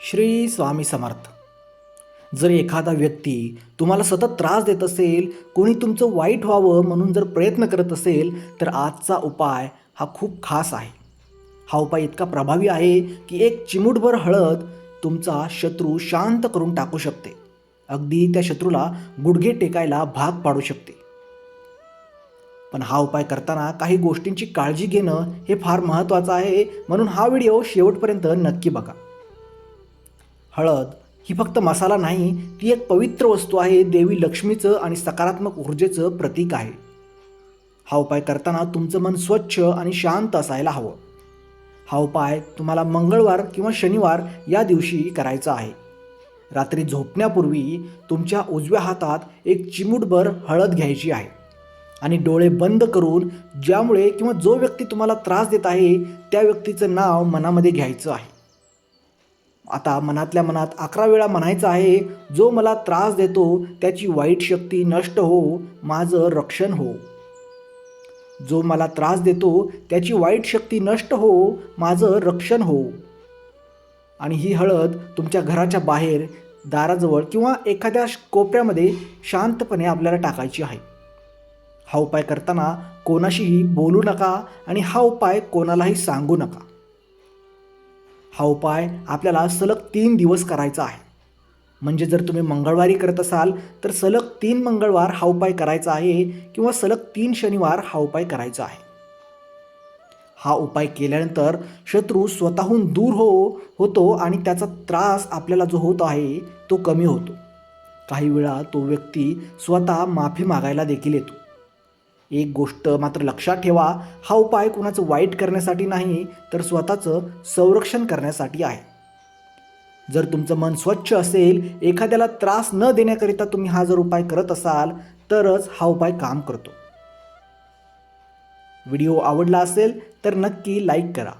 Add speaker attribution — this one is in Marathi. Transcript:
Speaker 1: श्री स्वामी समर्थ. जर एखादा व्यक्ती तुम्हाला सतत त्रास देत असेल, कोणी तुमचं वाईट व्हावं म्हणून जर प्रयत्न करत असेल, तर आजचा उपाय हा खूप खास आहे. हा उपाय इतका प्रभावी आहे की एक चिमूटभर हळद तुमचा शत्रू शांत करून टाकू शकते. अगदी त्या शत्रूला गुडघे टेकायला भाग पाडू शकते. पण हा उपाय करताना काही गोष्टींची काळजी घेणं हे फार महत्त्वाचं आहे, म्हणून हा व्हिडिओ शेवटपर्यंत नक्की बघा. हळद ही फक्त मसाला नाही, ती एक पवित्र वस्तू आहे. देवी लक्ष्मीचं आणि सकारात्मक ऊर्जेचं प्रतीक आहे. हा उपाय करताना तुमचं मन स्वच्छ आणि शांत असायला हवं. हा उपाय तुम्हाला मंगळवार किंवा शनिवार या दिवशी करायचा आहे. रात्री झोपण्यापूर्वी तुमच्या उजव्या हातात एक चिमूटभर हळद घ्यायची आहे आणि डोळे बंद करून ज्यामुळे किंवा जो व्यक्ती तुम्हाला त्रास देत आहे त्या व्यक्तीचं नाव मनामध्ये घ्यायचं आहे. आता मनातल्या मनात 11 वेळा म्हणायचं आहे, जो मला त्रास देतो त्याची वाईट शक्ती नष्ट हो, माझं रक्षण हो. जो मला त्रास देतो त्याची वाईट शक्ती नष्ट हो, माझं रक्षण हो. आणि ही हळद तुमच्या घराच्या बाहेर, दाराजवळ किंवा एखाद्या कोपऱ्यामध्ये शांतपणे आपल्याला टाकायची आहे. हा उपाय करताना कोणाशीही बोलू नका आणि हा उपाय कोणालाही सांगू नका. हा उपाय आपल्याला सलग 3 दिवस करायचा आहे. म्हणजे जर तुम्ही मंगळवारी करत असाल तर सलग 3 मंगळवार हा उपाय करायचा आहे किंवा सलग 3 शनिवार हा उपाय करायचा आहे. हा उपाय केल्यानंतर शत्रू स्वतःहून दूर होतो आणि त्याचा त्रास आपल्याला जो होत आहे तो कमी होतो. काही वेळा तो व्यक्ती स्वतः माफी मागायला देखील येतो. एक गोष्ट मात्र लक्षात ठेवा, हा उपाय कुणाचं वाईट करण्यासाठी नाही, तर स्वतःचं संरक्षण करण्यासाठी आहे. जर तुमचं मन स्वच्छ असेल, एखाद्याला त्रास न देण्याकरिता तुम्ही हा जर उपाय करत असाल तरच हा उपाय काम करतो. व्हिडिओ आवडला असेल तर नक्की लाईक करा.